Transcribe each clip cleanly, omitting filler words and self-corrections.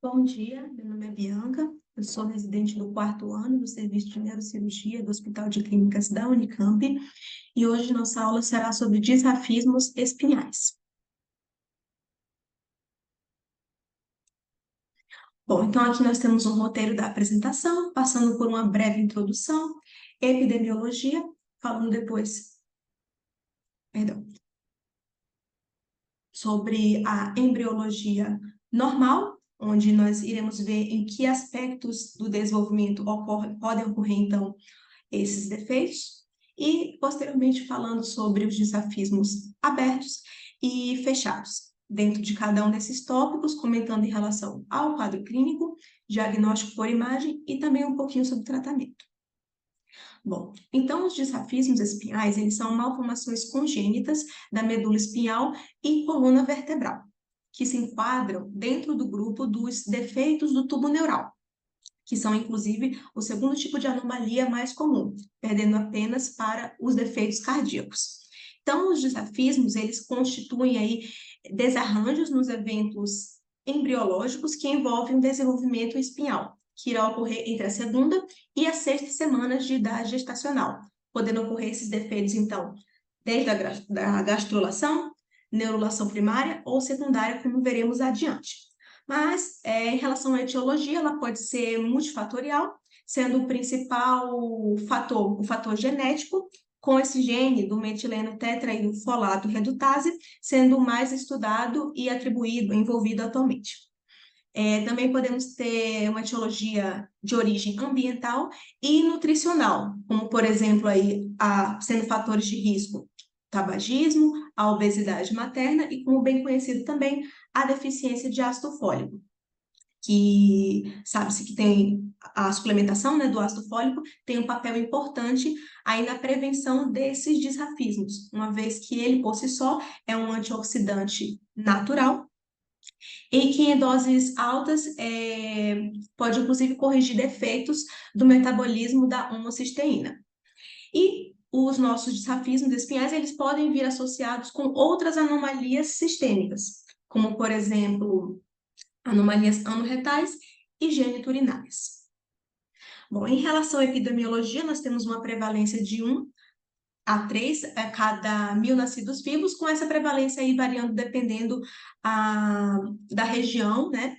Bom dia, meu nome é Bianca, eu sou residente do quarto ano do Serviço de Neurocirurgia do Hospital de Clínicas da Unicamp e hoje nossa aula será sobre disrafismos espinhais. Bom, então aqui nós temos um roteiro da apresentação, passando por uma breve introdução, epidemiologia, falando depois, perdão, sobre a embriologia normal, onde nós iremos ver em que aspectos do desenvolvimento podem ocorrer, então, esses defeitos, e posteriormente falando sobre os desafismos abertos e fechados. Dentro de cada um desses tópicos, comentando em relação ao quadro clínico, diagnóstico por imagem e também um pouquinho sobre tratamento. Bom, então os disrafismos espinhais, eles são malformações congênitas da medula espinhal e coluna vertebral, que se enquadram dentro do grupo dos defeitos do tubo neural, que são, inclusive, o segundo tipo de anomalia mais comum, perdendo apenas para os defeitos cardíacos. Então, os disrafismos, eles constituem aí desarranjos nos eventos embriológicos que envolvem o desenvolvimento espinhal, que irá ocorrer entre a segunda e a sexta semanas de idade gestacional, podendo ocorrer esses defeitos, então, desde a gastrulação, neurulação primária ou secundária, como veremos adiante. Mas, em relação à etiologia, ela pode ser multifatorial, sendo o principal fator o fator genético, com esse gene do metileno tetraidrofolato redutase sendo o mais estudado e atribuído, envolvido atualmente. Também podemos ter uma etiologia de origem ambiental e nutricional, como, por exemplo, sendo fatores de risco tabagismo, a obesidade materna e, como bem conhecido também, a deficiência de ácido fólico, que sabe-se que tem a suplementação, né, do ácido fólico tem um papel importante aí na prevenção desses disrafismos, uma vez que ele, por si só, é um antioxidante natural e que em doses altas pode, inclusive, corrigir defeitos do metabolismo da homocisteína. E os nossos disrafismos espinhais, eles podem vir associados com outras anomalias sistêmicas, como, por exemplo, anomalias anorretais e geniturinárias. Bom, em relação à epidemiologia, nós temos uma prevalência de 1 a 3 a cada 1.000 nascidos vivos, com essa prevalência aí variando dependendo da região, né,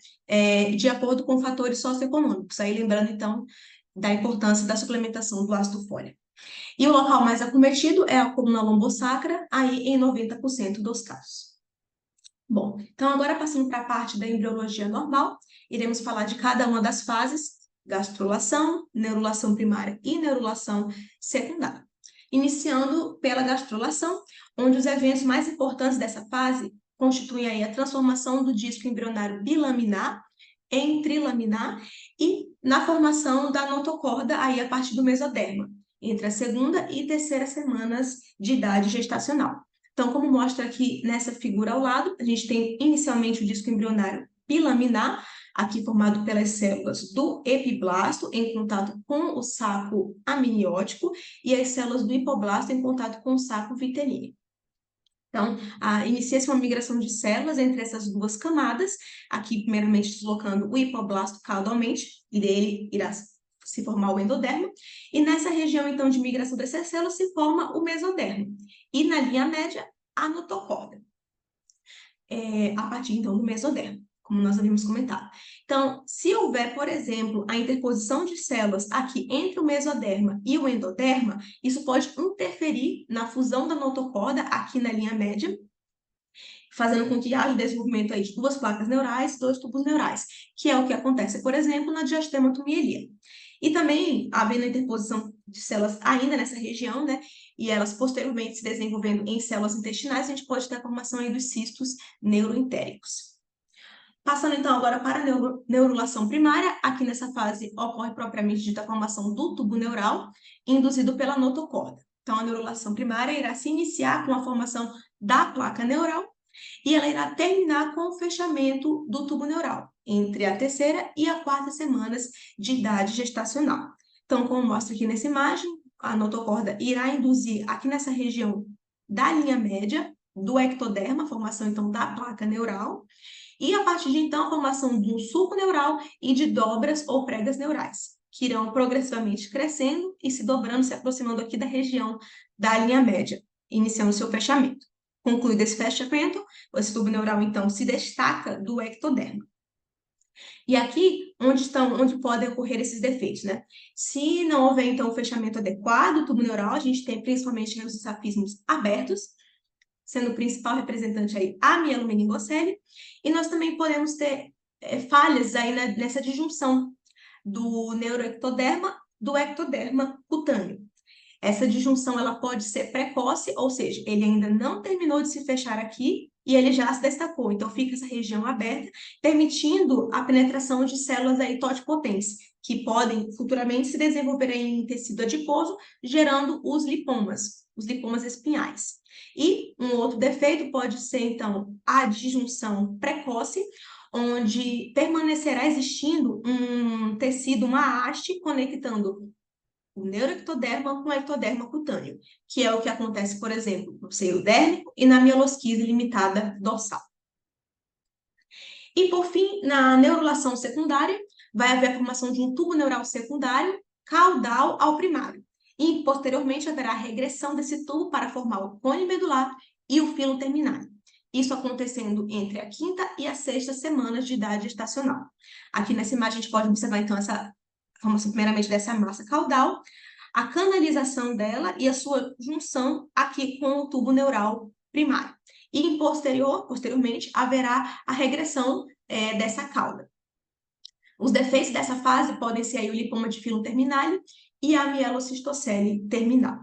de acordo com fatores socioeconômicos. Aí lembrando, então, da importância da suplementação do ácido fólico. E o local mais acometido é a coluna lombosacra, aí em 90% dos casos. Bom, então agora passando para a parte da embriologia normal, iremos falar de cada uma das fases, gastrulação, neurulação primária e neurulação secundária. Iniciando pela gastrulação, onde os eventos mais importantes dessa fase constituem aí a transformação do disco embrionário bilaminar em trilaminar e na formação da notocorda aí a partir do mesoderma, entre a segunda e terceira semanas de idade gestacional. Então, como mostra aqui nessa figura ao lado, a gente tem inicialmente o disco embrionário bilaminar, aqui formado pelas células do epiblasto em contato com o saco amniótico e as células do hipoblasto em contato com o saco vitelíneo. Então, inicia-se uma migração de células entre essas duas camadas, aqui primeiramente deslocando o hipoblasto caudalmente, e dele irá se formar o endoderma, e nessa região, então, de migração dessas células se forma o mesoderma, e na linha média, a notocorda, a partir, então, do mesoderma, como nós havíamos comentado. Então, se houver, por exemplo, a interposição de células aqui entre o mesoderma e o endoderma, isso pode interferir na fusão da notocorda aqui na linha média, fazendo com que haja o desenvolvimento aí de duas placas neurais, dois tubos neurais, que é o que acontece, por exemplo, na diastemotomielia. E também, havendo a interposição de células ainda nessa região, né, e elas posteriormente se desenvolvendo em células intestinais, a gente pode ter a formação aí dos cistos neuroentéricos. Passando então agora para a neurulação primária, aqui nessa fase ocorre propriamente dita a formação do tubo neural, induzido pela notocorda. Então, a neurulação primária irá se iniciar com a formação da placa neural e ela irá terminar com o fechamento do tubo neural, entre a terceira e a quarta semanas de idade gestacional. Então, como mostra aqui nessa imagem, a notocorda irá induzir aqui nessa região da linha média do ectoderma, a formação então da placa neural, E a partir de então, a formação de um sulco neural e de dobras ou pregas neurais, que irão progressivamente crescendo e se dobrando, se aproximando aqui da região da linha média, iniciando seu fechamento. Concluído esse fechamento, esse tubo neural, então, se destaca do ectoderma. E aqui, onde podem ocorrer esses defeitos, né? Se não houver, então, o fechamento adequado do tubo neural, a gente tem principalmente os safismos abertos, sendo o principal representante aí a mielomeningocele, e nós também podemos ter falhas aí nessa disjunção do neuroectoderma do ectoderma cutâneo. Essa disjunção ela pode ser precoce, ou seja, ele ainda não terminou de se fechar aqui e ele já se destacou. Então, fica essa região aberta, permitindo a penetração de células aí totipotentes, que podem futuramente se desenvolver em tecido adiposo, gerando os lipomas espinhais. E um outro defeito pode ser, então, a disjunção precoce, onde permanecerá existindo um tecido, uma haste, conectando o neuroectoderma com o ectoderma cutâneo, que é o que acontece, por exemplo, no seio dérmico e na mielosquise limitada dorsal. E, por fim, na neurulação secundária, vai haver a formação de um tubo neural secundário caudal ao primário. E, posteriormente, haverá a regressão desse tubo para formar o cone medular e o filo terminal. Isso acontecendo entre a quinta e a sexta semanas de idade gestacional. Aqui nessa imagem, a gente pode observar, então, essa formação, primeiramente, dessa massa caudal, a canalização dela e a sua junção aqui com o tubo neural primário. E posteriormente, haverá a regressão dessa cauda. Os defeitos dessa fase podem ser aí o lipoma de filo terminale e a mielocistocele terminal.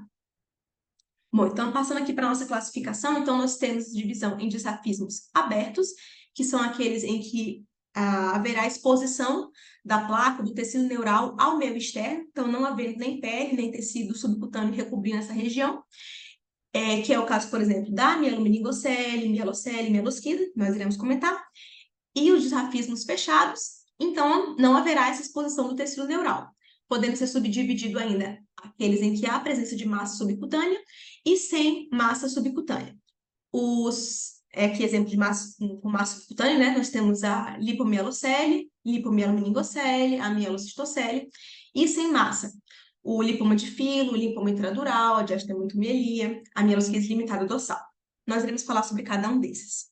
Bom, então passando aqui para a nossa classificação, então nós temos divisão em disrafismos abertos, que são aqueles em que haverá exposição da placa, do tecido neural ao meio externo, então não havendo nem pele, nem tecido subcutâneo recobrindo essa região, que é o caso, por exemplo, da mielomeningocele, mielocele, mielosquise, que nós iremos comentar, e os disrafismos fechados, então não haverá essa exposição do tecido neural, podendo ser subdividido ainda aqueles em que há presença de massa subcutânea e sem massa subcutânea. Aqui exemplo de massa com massa subcutânea, né? Nós temos a lipomielocele, lipomieloningocele, a mielocistocele, e sem massa, o lipoma de filo, o lipoma intradural, a diastemoitomelia, a mielosquise limitada dorsal. Nós iremos falar sobre cada um desses.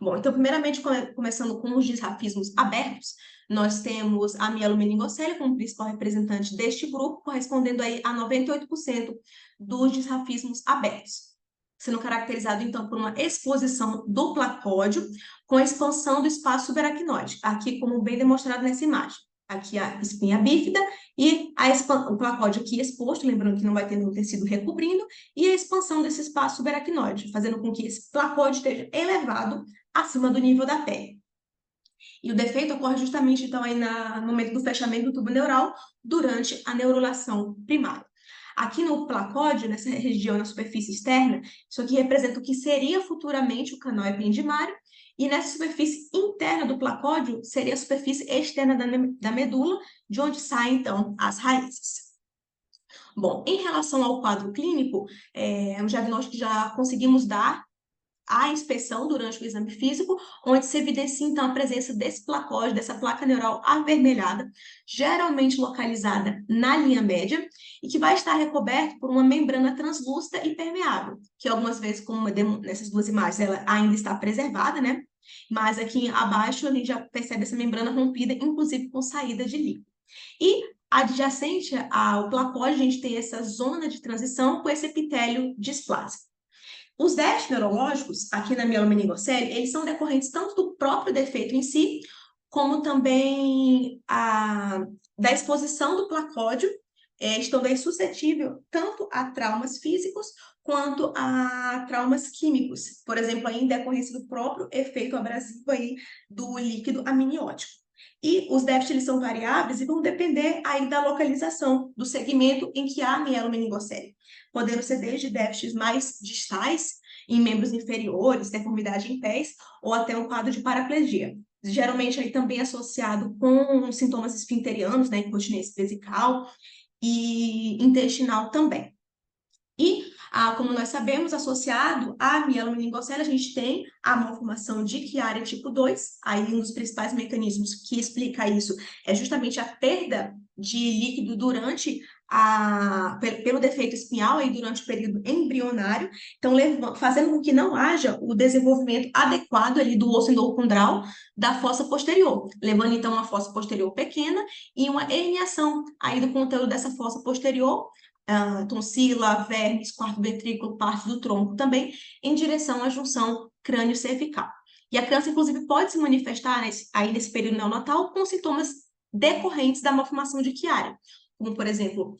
Bom, então, primeiramente, começando com os disrafismos abertos, nós temos a mielomeningocele como principal representante deste grupo, correspondendo aí a 98% dos disrafismos abertos, sendo caracterizado, então, por uma exposição do placódio com a expansão do espaço subaracnoide, aqui como bem demonstrado nessa imagem. Aqui a espinha bífida e o placódio aqui exposto, lembrando que não vai ter nenhum tecido recobrindo, e a expansão desse espaço subaracnoide, fazendo com que esse placódio esteja elevado acima do nível da pele. E o defeito ocorre justamente, então, aí no momento do fechamento do tubo neural, durante a neurulação primária. Aqui no placódio, nessa região, na superfície externa, isso aqui representa o que seria futuramente o canal ependimário, e nessa superfície interna do placódio seria a superfície externa da medula, de onde saem, então, as raízes. Bom, em relação ao quadro clínico, um diagnóstico que já conseguimos dar a inspeção durante o exame físico, onde se evidencia, então, a presença desse placóide, dessa placa neural avermelhada, geralmente localizada na linha média, e que vai estar recoberto por uma membrana translúcida e permeável, que algumas vezes, como nessas duas imagens, ela ainda está preservada, né? Mas aqui abaixo a gente já percebe essa membrana rompida, inclusive com saída de líquido. E adjacente ao placóide, a gente tem essa zona de transição com esse epitélio displásico. Os déficits neurológicos, aqui na mielomeningocele, eles são decorrentes tanto do próprio defeito em si, como também da exposição do placódio, estando aí suscetível tanto a traumas físicos quanto a traumas químicos, por exemplo, aí em decorrência do próprio efeito abrasivo aí do líquido amniótico. E os déficits eles são variáveis e vão depender aí da localização do segmento em que há mielomeningocele, podendo ser desde déficits mais distais, em membros inferiores, deformidade em pés, ou até um quadro de paraplegia. Geralmente aí também associado com sintomas esfinterianos, né, incontinência vesical e intestinal também. E Como nós sabemos, associado à mielomeningocele, a gente tem a malformação de Chiari tipo 2. Aí um dos principais mecanismos que explica isso é justamente a perda de líquido pelo defeito espinhal aí durante o período embrionário, então fazendo com que não haja o desenvolvimento adequado ali do osso endocondral da fossa posterior, levando então uma fossa posterior pequena e uma herniação aí do conteúdo dessa fossa posterior, tonsila, vermes, quarto ventrículo, parte do tronco também, em direção à junção crânio-cervical. E a criança, inclusive, pode se manifestar nesse período neonatal com sintomas decorrentes da malformação de Chiari, como, por exemplo,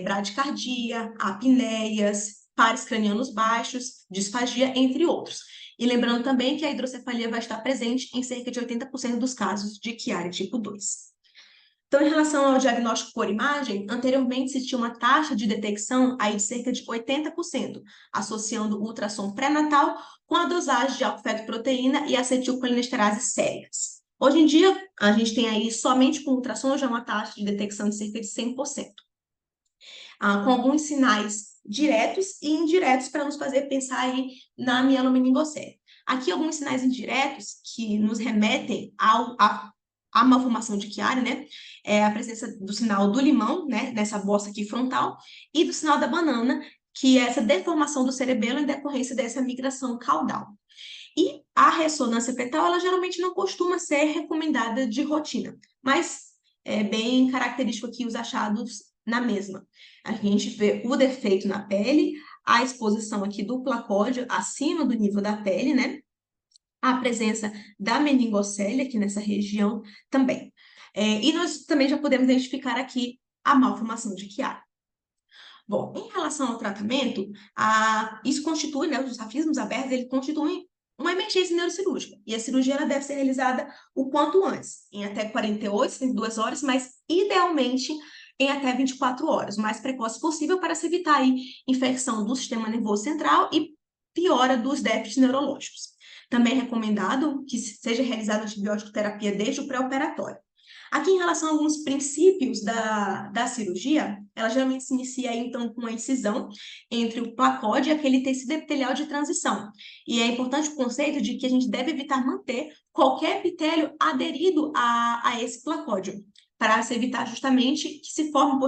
bradicardia, apneias, pares cranianos baixos, disfagia, entre outros. E lembrando também que a hidrocefalia vai estar presente em cerca de 80% dos casos de Chiari tipo 2. Então, em relação ao diagnóstico por imagem, anteriormente se tinha uma taxa de detecção aí de cerca de 80%, associando o ultrassom pré-natal com a dosagem de alfa-fetoproteína e acetilcolinesterase sérias. Hoje em dia, a gente tem aí somente com ultrassom já uma taxa de detecção de cerca de 100%, com alguns sinais diretos e indiretos para nos fazer pensar aí na mielomeningocele. Aqui alguns sinais indiretos que nos remetem à malformação de Chiari, né? É a presença do sinal do limão, né? Nessa bossa aqui frontal, e do sinal da banana, que é essa deformação do cerebelo em decorrência dessa migração caudal. E a ressonância fetal, ela geralmente não costuma ser recomendada de rotina, mas é bem característico aqui os achados na mesma. A gente vê o defeito na pele, a exposição aqui do placódio acima do nível da pele, né? A presença da meningocele aqui nessa região também. E nós também já podemos identificar aqui a malformação de Chiari. Bom, em relação ao tratamento, isso constitui, né, os safismos abertos, eles constituem uma emergência neurocirúrgica. E a cirurgia ela deve ser realizada o quanto antes, em até 48, 72 horas, mas idealmente em até 24 horas, o mais precoce possível para se evitar aí infecção do sistema nervoso central e piora dos déficits neurológicos. Também é recomendado que seja realizada antibiótico terapia desde o pré-operatório. Aqui, em relação a alguns princípios da cirurgia, ela geralmente se inicia, então, com uma incisão entre o placóide e aquele tecido epitelial de transição. E é importante o conceito de que a gente deve evitar manter qualquer epitélio aderido a esse placódio, para se evitar justamente que se forme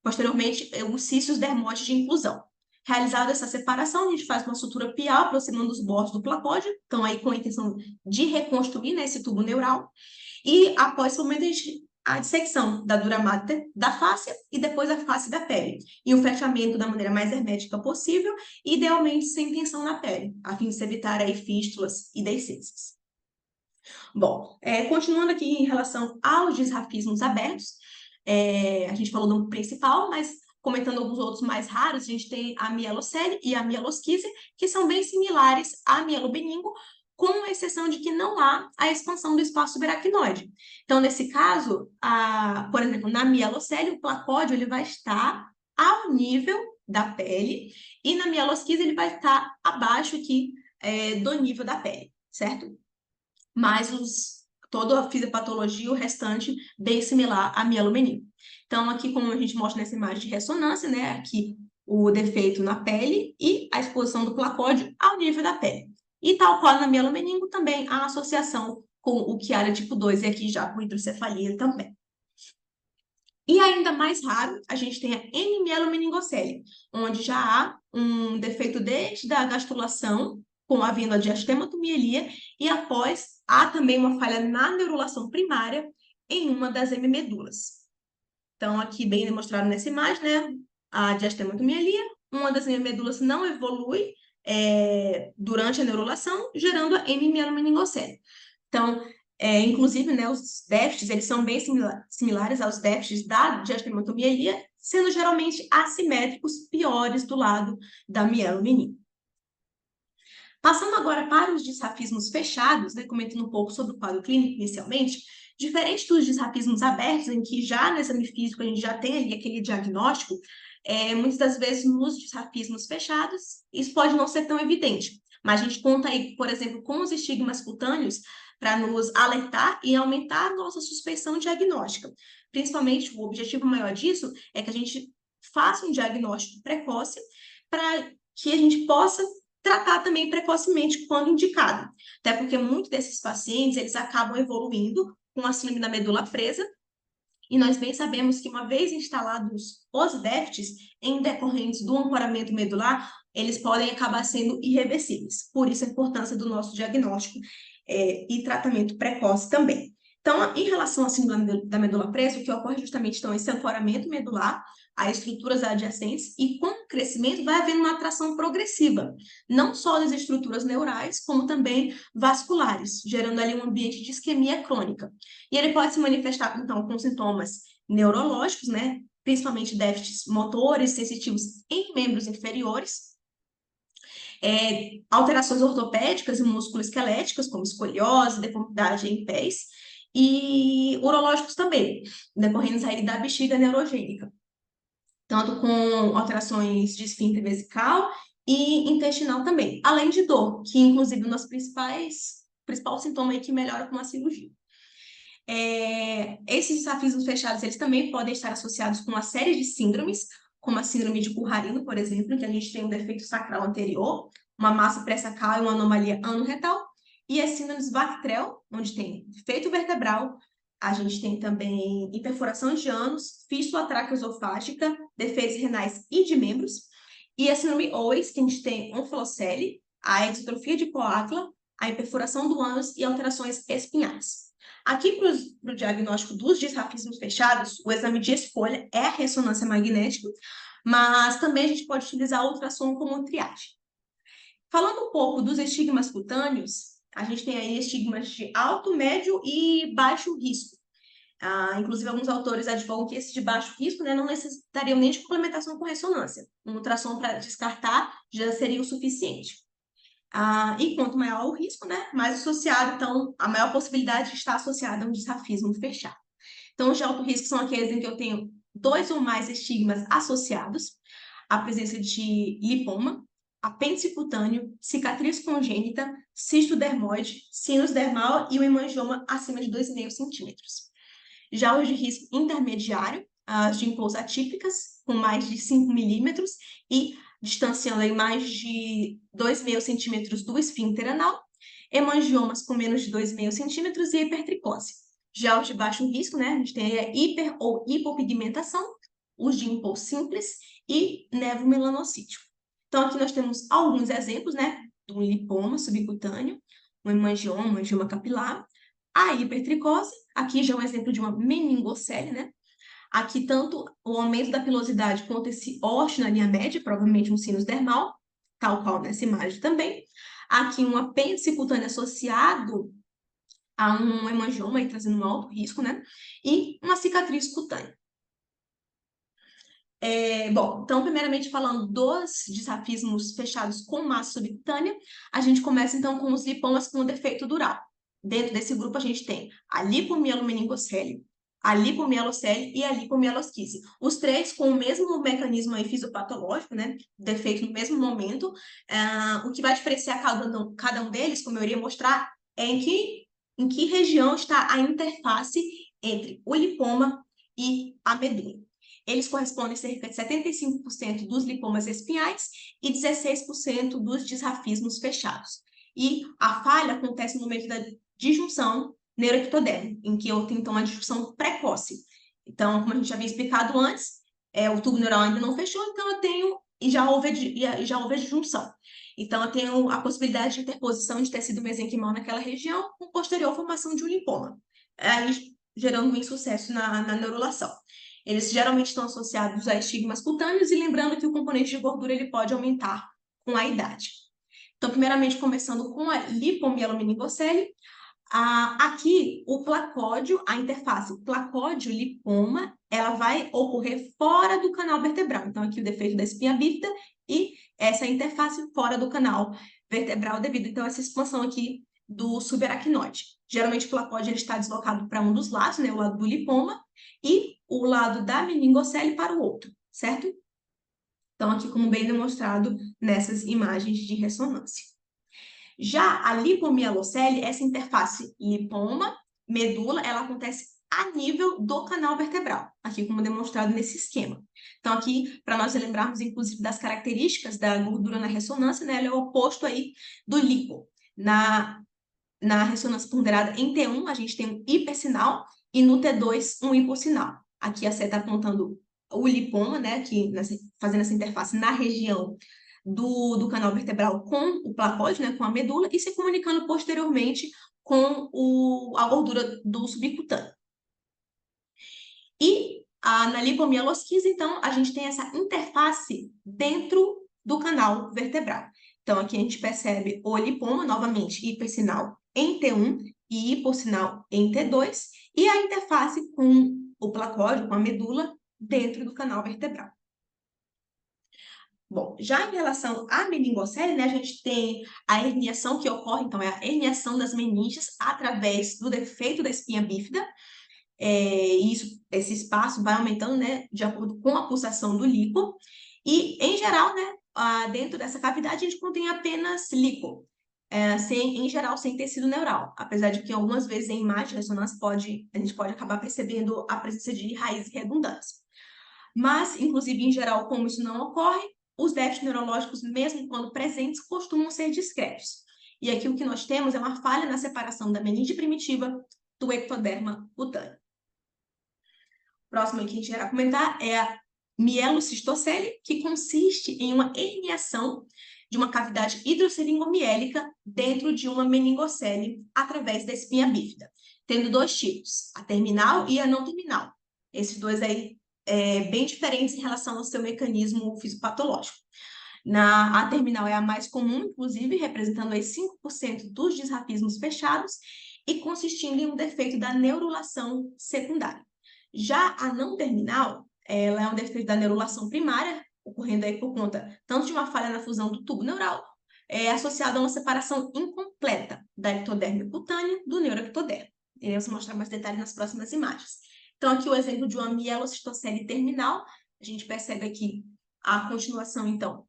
posteriormente os cícios dermóides de inclusão. Realizada essa separação, a gente faz uma sutura pial aproximando os bordos do placódio, então aí com a intenção de reconstruir, né, esse tubo neural. E após esse momento, a dissecção da dura mater da face e depois a face da pele. E o fechamento da maneira mais hermética possível, idealmente sem tensão na pele, a fim de se evitar aí fístulas e deiscências. Bom, continuando aqui em relação aos disrafismos abertos, a gente falou do principal, mas comentando alguns outros mais raros, a gente tem a mielocele e a mielosquise, que são bem similares à mielobeningo, com exceção de que não há a expansão do espaço subaracnoide. Então, nesse caso, por exemplo, na mielocele, o placódio ele vai estar ao nível da pele, e na mielosquise ele vai estar abaixo aqui do nível da pele, certo? Mas toda a fisiopatologia, o restante, bem similar à mielomeningocele. Então, aqui, como a gente mostra nessa imagem de ressonância, né? Aqui o defeito na pele e a exposição do placódio ao nível da pele. E tal qual na mielomeningo, também a associação com o Chiari tipo 2 e aqui já com hidrocefalia também. E ainda mais raro, a gente tem a N-mielomeningocele, onde já há um defeito desde a gastrulação, com havendo a diastematomielia, e após há também uma falha na neurulação primária em uma das hemimedulas. Então, aqui bem demonstrado nessa imagem, né? A diastematomielia, uma das hemimedulas não evolui durante a neurulação, gerando a M-mielomeningocele. Então, inclusive, né, os déficits, eles são bem similares aos déficits da diastematomielia, sendo geralmente assimétricos, piores do lado da mielomeningo. Passando agora para os disrafismos fechados, né, comentando um pouco sobre o quadro clínico inicialmente, diferente dos disrafismos abertos, em que já no exame físico a gente já tem ali aquele diagnóstico, muitas das vezes nos disrafismos fechados, isso pode não ser tão evidente. Mas a gente conta aí, por exemplo, com os estigmas cutâneos para nos alertar e aumentar a nossa suspeição diagnóstica. Principalmente, o objetivo maior disso é que a gente faça um diagnóstico precoce, para que a gente possa tratar também precocemente quando indicado. Até porque muitos desses pacientes, eles acabam evoluindo com a síndrome da medula presa, e nós bem sabemos que, uma vez instalados os déficits em decorrentes do ancoramento medular, eles podem acabar sendo irreversíveis. Por isso, a importância do nosso diagnóstico e tratamento precoce também. Então, em relação à síndrome da medula presa, o que ocorre justamente então, esse ancoramento medular a estruturas adjacentes, e com o crescimento vai havendo uma atração progressiva, não só das estruturas neurais, como também vasculares, gerando ali um ambiente de isquemia crônica. E ele pode se manifestar, então, com sintomas neurológicos, né? Principalmente déficits motores, sensitivos em membros inferiores, alterações ortopédicas e musculoesqueléticas, como escoliose, deformidade em pés, e urológicos também, decorrentes aí da bexiga neurogênica, tanto com alterações de esfíncter vesical e intestinal também, além de dor, que inclusive é um dos principal sintoma aí que melhora com a cirurgia. Esses desafios fechados, eles também podem estar associados com uma série de síndromes, como a síndrome de Currarino, por exemplo, em que a gente tem um defeito sacral anterior, uma massa pré-sacral e uma anomalia anorretal, e as síndromes Bactrel, onde tem defeito vertebral, a gente tem também imperfuração de ânus, fístula traqueoesofágica, defeitos renais e de membros, e a síndrome Owens, que a gente tem onflocele, a distrofia de coágula, a imperfuração do ânus e alterações espinhais. Aqui, para o diagnóstico dos disrafismos fechados, o exame de escolha é a ressonância magnética, mas também a gente pode utilizar a ultrassom como triagem. Falando um pouco dos estigmas cutâneos, a gente tem aí estigmas de alto, médio e baixo risco. Inclusive, alguns autores advogam que esses de baixo risco, né, não necessitariam nem de complementação com ressonância. Um ultrassom para descartar já seria o suficiente. E quanto maior o risco, né, mais associado, então, a maior possibilidade de estar associada a um disrafismo fechado. Então, os de alto risco são aqueles em que eu tenho 2 ou mais estigmas associados, a presença de lipoma, apêndice cutâneo, cicatriz congênita, cisto dermoide, sinus dermal e o hemangioma acima de 2,5 centímetros. Já os de risco intermediário, as dimples atípicas, com mais de 5 milímetros e distanciando aí mais de 2,5 centímetros do esfíncter anal, hemangiomas com menos de 2,5 centímetros e hipertricose. Já os de baixo risco, né, a gente tem a hiper ou hipopigmentação, os dimples simples e nevomelanocítio. Então, aqui nós temos alguns exemplos, né, do lipoma subcutâneo, um hemangioma capilar, a hipertricose, aqui já é um exemplo de uma meningocele, né? Aqui, tanto o aumento da pilosidade quanto esse ósseo na linha média, provavelmente um sinus dermal, tal qual nessa imagem também. Aqui, um apêndice cutâneo associado a um hemangioma, aí, trazendo um alto risco, né? E uma cicatriz cutânea. Bom, então, primeiramente falando dos disrafismos fechados com massa subcutânea, a gente começa então com os lipomas com defeito dural. Dentro desse grupo a gente tem a lipomielonmeningocele, a lipomielocele e a lipomielosquise. Os três com o mesmo mecanismo aí fisiopatológico, né? Defeito no mesmo momento. O que vai diferenciar cada um deles, como eu iria mostrar, é em que região está a interface entre o lipoma e a medula. Eles correspondem a cerca de 75% dos lipomas espinhais e 16% dos disrafismos fechados. E a falha acontece no momento da disjunção neuroectodermo, em que eu tenho, então, a disjunção precoce. Então, como a gente já havia explicado antes, o tubo neural ainda não fechou, então eu tenho, e já houve a disjunção. Então, eu tenho a possibilidade de interposição de tecido mesenquimal naquela região, com posterior formação de um lipoma, aí gerando um insucesso na neurulação. Eles geralmente estão associados a estigmas cutâneos, e lembrando que o componente de gordura ele pode aumentar com a idade. Então, primeiramente, começando com a lipomielonmeningocele, aqui o placódio, a interface placódio-lipoma, ela vai ocorrer fora do canal vertebral. Então, aqui o defeito da espinha bífida e essa interface fora do canal vertebral devido, então, a essa expansão aqui do subaracnoide. Geralmente o placódio ele está deslocado para um dos lados, né, o lado do lipoma, e o lado da meningocele para o outro, certo? Então, aqui como bem demonstrado nessas imagens de ressonância. Já a lipomielocele, essa interface lipoma, medula, ela acontece a nível do canal vertebral, aqui como demonstrado nesse esquema. Então, aqui, para nós lembrarmos, inclusive, das características da gordura na ressonância, né, ela é o oposto aí do líquor. Na ressonância ponderada em T1, a gente tem um hipersinal, e no T2, um hipossinal. Aqui a seta apontando o lipoma, né, aqui fazendo essa interface na região do canal vertebral com o placóide, né, com a medula, e se comunicando posteriormente com a gordura do subcutâneo. E na lipomielosquise, então, a gente tem essa interface dentro do canal vertebral. Então, aqui a gente percebe o lipoma, novamente, hipersinal em T1 e hipossinal em T2, e a interface com o placóide, com a medula, dentro do canal vertebral. Bom, já em relação à meningocele, né, a gente tem a herniação que ocorre, então, é a herniação das meninges através do defeito da espinha bífida, e esse espaço vai aumentando, né, de acordo com a pulsação do líquor, e, em geral, né, dentro dessa cavidade, a gente contém apenas líquor, em geral, sem tecido neural, apesar de que algumas vezes em imagem de ressonância a gente pode acabar percebendo a presença de raízes redundantes. Mas, inclusive, em geral, como isso não ocorre, os déficits neurológicos, mesmo quando presentes, costumam ser discretos. E aqui o que nós temos é uma falha na separação da meninge primitiva do ectoderma cutâneo. Próximo que a gente irá comentar é a mielocistocele, que consiste em uma herniação de uma cavidade hidrosseringomiélica dentro de uma meningocele através da espinha bífida, tendo dois tipos, a terminal e a não terminal. Esses dois aí bem diferentes em relação ao seu mecanismo fisiopatológico. A terminal é a mais comum, inclusive, representando aí 5% dos disrafismos fechados e consistindo em um defeito da neurulação secundária. Já a não terminal, ela é um defeito da neurulação primária, ocorrendo aí por conta tanto de uma falha na fusão do tubo neural, associada a uma separação incompleta da ectoderme cutânea do neuroectodermo. Iremos mostrar mais detalhes nas próximas imagens. Então, aqui o exemplo de uma mielocistocele terminal, a gente percebe aqui a continuação, então,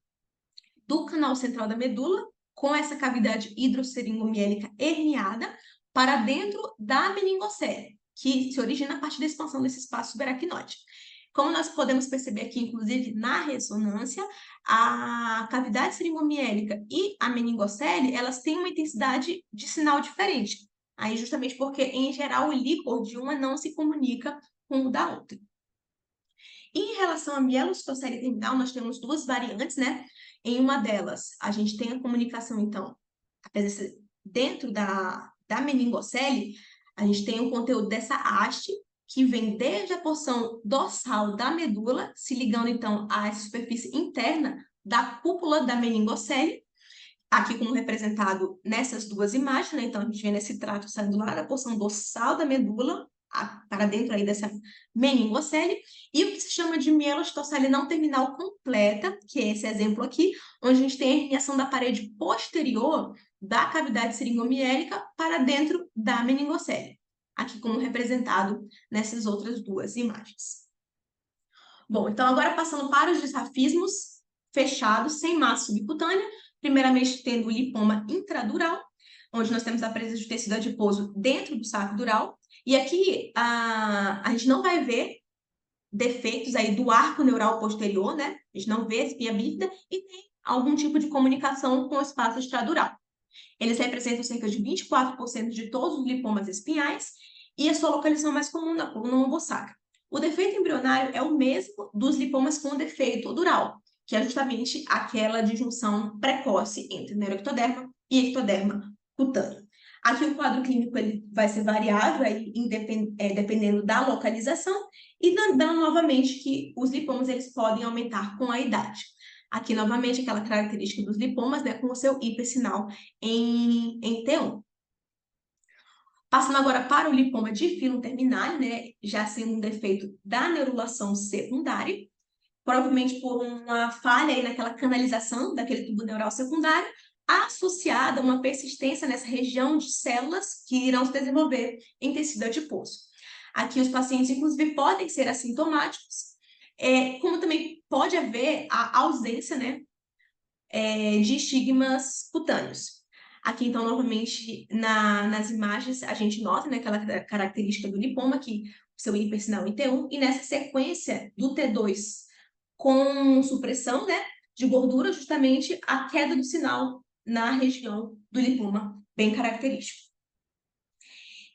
do canal central da medula, com essa cavidade hidrosseringomiélica herniada, para dentro da meningocele, que se origina a partir da expansão desse espaço subaracnoide. Como nós podemos perceber aqui, inclusive, na ressonância, a cavidade seringomiélica e a meningocele, elas têm uma intensidade de sinal diferente. Aí, justamente porque, em geral, o líquor de uma não se comunica com o da outra. E em relação à mielocitocele terminal, nós temos duas variantes, né? Em uma delas, a gente tem a comunicação, então, dentro da meningocele, a gente tem o conteúdo dessa haste, que vem desde a porção dorsal da medula, se ligando, então, à superfície interna da cúpula da meningocele, aqui como representado nessas duas imagens, né? Então, a gente vê nesse trato saindo lá da porção dorsal da medula, para dentro aí dessa meningocele, e o que se chama de mielocitocele não terminal completa, que é esse exemplo aqui, onde a gente tem a herniação da parede posterior da cavidade seringomiélica para dentro da meningocele, aqui como representado nessas outras duas imagens. Bom, então agora passando para os disrafismos fechados, sem massa subcutânea, primeiramente tendo o lipoma intradural, onde nós temos a presença de tecido adiposo dentro do saco dural, e aqui a gente não vai ver defeitos aí do arco neural posterior, né? A gente não vê a espinha bífida e tem algum tipo de comunicação com o espaço extradural. Eles representam cerca de 24% de todos os lipomas espinhais e a sua localização mais comum na coluna lombosacra. O defeito embrionário é o mesmo dos lipomas com defeito dural, que é justamente aquela disjunção precoce entre neuroectoderma e ectoderma cutâneo. Aqui o quadro clínico ele vai ser variável, aí, dependendo da localização, e lembrando novamente que os lipomas eles podem aumentar com a idade. Aqui, novamente, aquela característica dos lipomas, né, com o seu hipersinal em T1. Passando agora para o lipoma de filo terminal, né, já sendo um defeito da neurulação secundária, provavelmente por uma falha aí naquela canalização daquele tubo neural secundário, associada a uma persistência nessa região de células que irão se desenvolver em tecido adiposo. Aqui os pacientes, inclusive, podem ser assintomáticos, como também pode haver a ausência, né, de estigmas cutâneos. Aqui, então, novamente, nas imagens, a gente nota, né, aquela característica do lipoma, que o seu hipersinal em T1, e nessa sequência do T2 com supressão, né, de gordura, justamente a queda do sinal na região do lipoma, bem característico.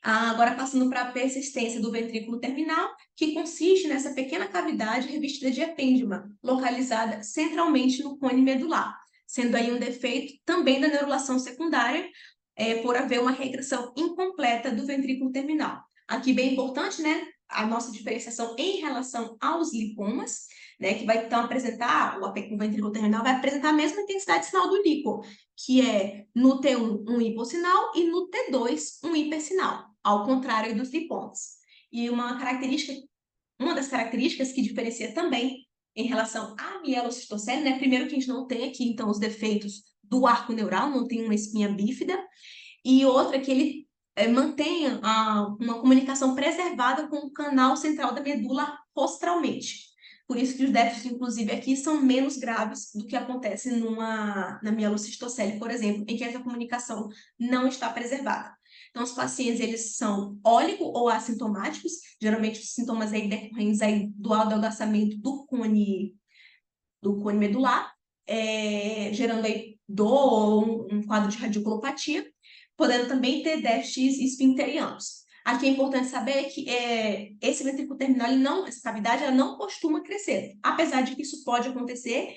Agora, passando para a persistência do ventrículo terminal, que consiste nessa pequena cavidade revestida de epêndima, localizada centralmente no cone medular, sendo aí um defeito também da neurulação secundária, por haver uma regressão incompleta do ventrículo terminal. Aqui, bem importante, né, a nossa diferenciação em relação aos lipomas, né, que vai então apresentar, o ventrículo terminal vai apresentar a mesma intensidade de sinal do líquor, que é no T1 um hipossinal e no T2 um hipersinal, ao contrário dos lipomas. E uma das características que diferencia também em relação à mielocistocele, né? Primeiro que a gente não tem aqui, então, os defeitos do arco neural, não tem uma espinha bífida, e outra que ele mantém uma comunicação preservada com o canal central da medula rostralmente. Por isso que os déficits, inclusive, aqui são menos graves do que acontece na mielocistocele, por exemplo, em que essa comunicação não está preservada. Então, os pacientes, eles são óligo ou assintomáticos, geralmente os sintomas aí decorrentes aí do adelgaçamento do cone medular, gerando aí dor ou um quadro de radiculopatia, podendo também ter déficits esfincterianos. Aqui é importante saber que esse ventrículo terminal, essa cavidade, ela não costuma crescer, apesar de que isso pode acontecer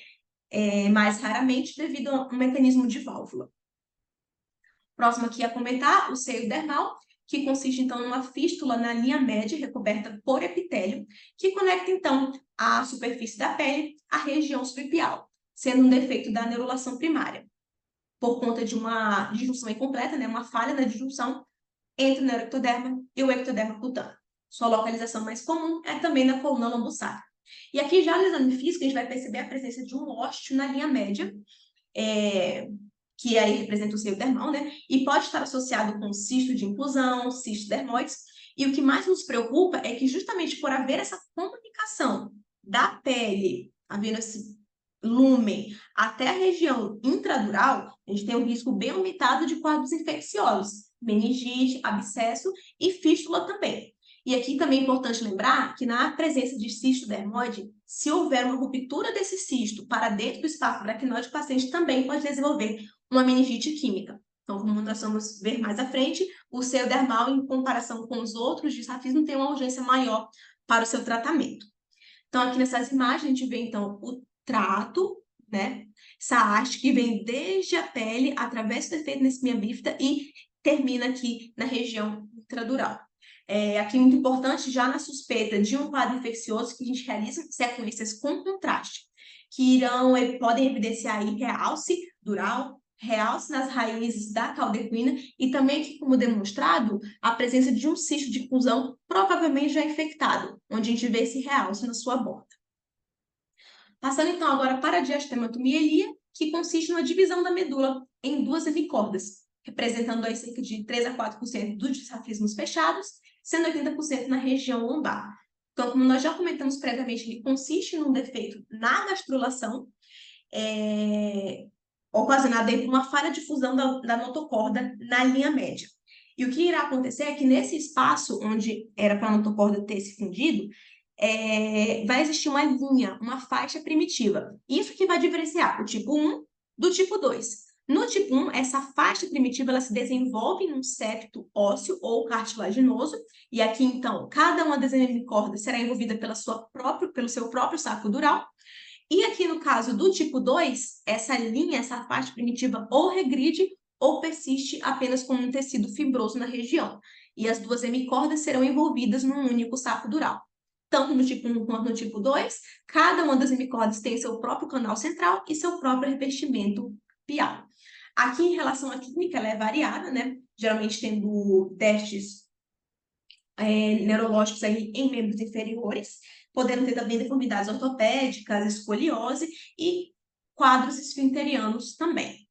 mais raramente devido a um mecanismo de válvula. Próximo aqui a comentar, o seio dermal, que consiste, então, numa fístula na linha média recoberta por epitélio, que conecta, então, a superfície da pele à região subpial, sendo um defeito da neurulação primária, por conta de uma disjunção incompleta, né, uma falha na disjunção entre o neuroectoderma e o ectoderma cutâneo. Sua localização mais comum é também na coluna lombosácra. E aqui, já no exame físico, a gente vai perceber a presença de um ósteo na linha média, que aí representa o seio dermal, né? E pode estar associado com cisto de inclusão, cisto dermoides. E o que mais nos preocupa é que, justamente por haver essa comunicação da pele, havendo esse lúmen até a região intradural, a gente tem um risco bem aumentado de quadros infecciosos, meningite, abscesso e fístula também. E aqui também é importante lembrar que na presença de cisto dermoide, se houver uma ruptura desse cisto para dentro do espaço aracnoide, o paciente também pode desenvolver uma meningite química. Então, como nós vamos ver mais à frente, o seio dermal, em comparação com os outros de safismo, tem uma urgência maior para o seu tratamento. Então, aqui nessas imagens, a gente vê, então, o trato, né? Essa haste que vem desde a pele, através do efeito na espinha bífida e termina aqui na região intradural. Aqui, muito importante, já na suspeita de um quadro infeccioso, que a gente realiza sequências com contraste, que podem evidenciar aí realce dural, realce nas raízes da caudequina e também aqui, como demonstrado, a presença de um cisto de inclusão provavelmente já infectado, onde a gente vê esse realce na sua borda. Passando então agora para a diastematomielia, que consiste na divisão da medula em duas hemicordas, representando aí cerca de 3 a 4% dos disafismos fechados, sendo 80% na região lombar. Então, como nós já comentamos previamente, ele consiste num defeito na gastrulação, ocasionada por uma falha de fusão da notocorda na linha média. E o que irá acontecer é que nesse espaço onde era para a notocorda ter se fundido, vai existir uma linha, uma faixa primitiva. Isso que vai diferenciar o tipo 1 do tipo 2. No tipo 1, essa faixa primitiva ela se desenvolve num septo ósseo ou cartilaginoso, e aqui, então, cada uma das hemicordas será envolvida pelo seu próprio saco dural. E aqui no caso do tipo 2, essa linha, essa faixa primitiva ou regride ou persiste apenas com um tecido fibroso na região. E as duas hemicordas serão envolvidas num único saco dural. Tanto no tipo 1 quanto no tipo 2, cada uma das hemicordas tem seu próprio canal central e seu próprio revestimento pial. Aqui, em relação à clínica, ela é variada, né? Geralmente tendo déficits neurológicos aí em membros inferiores, podendo ter também deformidades ortopédicas, escoliose e quadros esfinterianos também.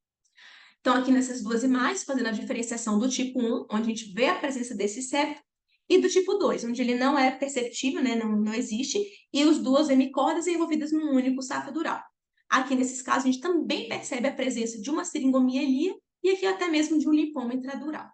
Então, aqui nessas duas imagens, fazendo a diferenciação do tipo 1, onde a gente vê a presença desse septo, e do tipo 2, onde ele não é perceptível, né, não existe, e as duas hemicordas envolvidas num único saco dural. Aqui, nesses casos, a gente também percebe a presença de uma seringomielia e aqui até mesmo de um linfoma intradural.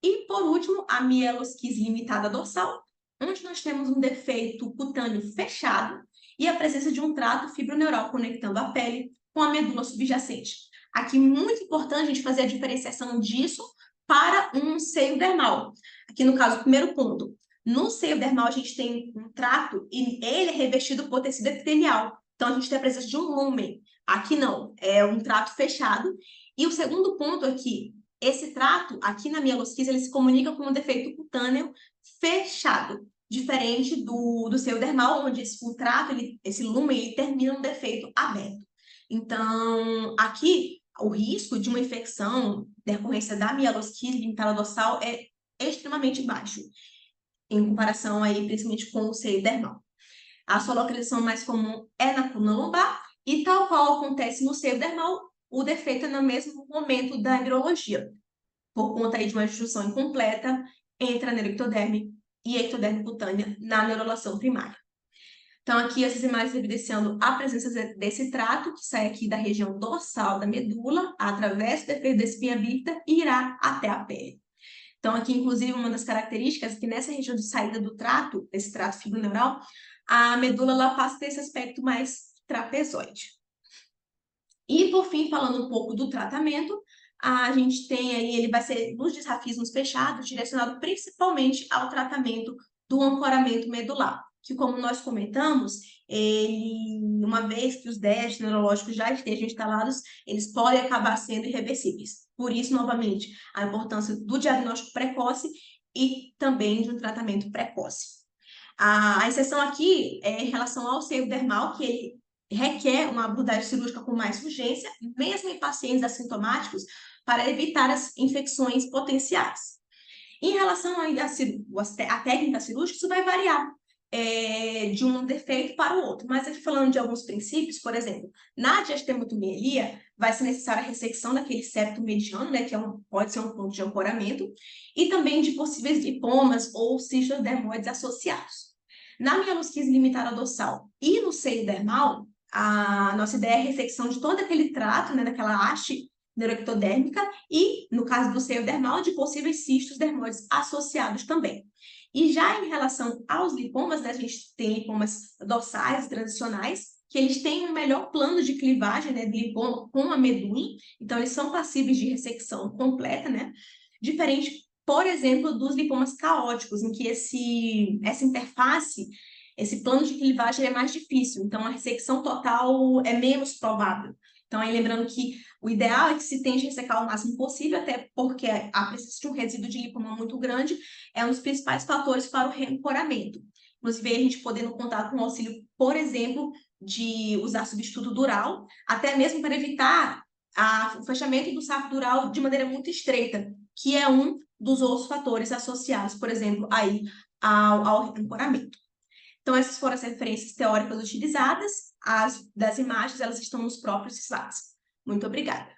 E, por último, a mielosquise limitada dorsal, onde nós temos um defeito cutâneo fechado e a presença de um trato fibroneural conectando a pele com a medula subjacente. Aqui, muito importante a gente fazer a diferenciação disso para um seio dermal. Aqui, no caso, o primeiro ponto. No seio dermal, a gente tem um trato e ele é revestido por tecido epitelial. Então, a gente tem a presença de um lumen. Aqui não, é um trato fechado. E o segundo ponto aqui, esse trato, aqui na mielosquise, ele se comunica com um defeito cutâneo fechado, diferente do seio dermal, onde o trato, esse lumen, ele termina um defeito aberto. Então, aqui, o risco de uma infecção decorrência da mielosquise limitada dorsal é extremamente baixo, em comparação aí, principalmente com o seio dermal. A sua localização mais comum é na coluna lombar, e tal qual acontece no seio dermal, o defeito é no mesmo momento da embriologia, por conta aí de uma junção incompleta entre a neuroectoderme e a ectoderme cutânea na neurulação primária. Então, aqui essas imagens evidenciando a presença desse trato, que sai aqui da região dorsal da medula, através do defeito da espinha bífida e irá até a pele. Então, aqui, inclusive, uma das características é que nessa região de saída do trato, desse trato fibroneural, a medula ela passa a ter esse aspecto mais trapezoide. E, por fim, falando um pouco do tratamento, a gente tem aí, ele vai ser nos desrafismos fechados, direcionado principalmente ao tratamento do ancoramento medular, que, como nós comentamos, ele, uma vez que os déficits neurológicos já estejam instalados, eles podem acabar sendo irreversíveis. Por isso, novamente, a importância do diagnóstico precoce e também de um tratamento precoce. A exceção aqui é em relação ao seio dermal, que ele requer uma abordagem cirúrgica com mais urgência, mesmo em pacientes assintomáticos, para evitar as infecções potenciais. Em relação à técnica cirúrgica, isso vai variar de um defeito para o outro. Mas aqui falando de alguns princípios, por exemplo, na diastematomielia, vai ser necessária a ressecção daquele septo mediano, né, que pode ser um ponto de ancoramento, e também de possíveis lipomas ou cistos dermoides associados. Na mielosquise limitada dorsal e no seio dermal, a nossa ideia é a ressecção de todo aquele trato, né, daquela haste neuroectodérmica e, no caso do seio dermal, de possíveis cistos dermoides associados também. E já em relação aos lipomas, né, a gente tem lipomas dorsais transicionais, que eles têm um melhor plano de clivagem, né, do lipoma com a medula, então eles são passíveis de ressecção completa, né, diferente, por exemplo, dos lipomas caóticos, em que essa interface, esse plano de clivagem é mais difícil, então a ressecção total é menos provável. Então, aí lembrando que o ideal é que se tente ressecar o máximo possível, até porque a presença de um resíduo de lipoma muito grande é um dos principais fatores para o reancoramento. Inclusive, a gente podendo contar com o auxílio, por exemplo, de usar substituto dural, até mesmo para evitar o fechamento do saco dural de maneira muito estreita, que é um dos outros fatores associados, por exemplo, aí ao reancoramento. Então, essas foram as referências teóricas utilizadas, as das imagens, elas estão nos próprios slides. Muito obrigada.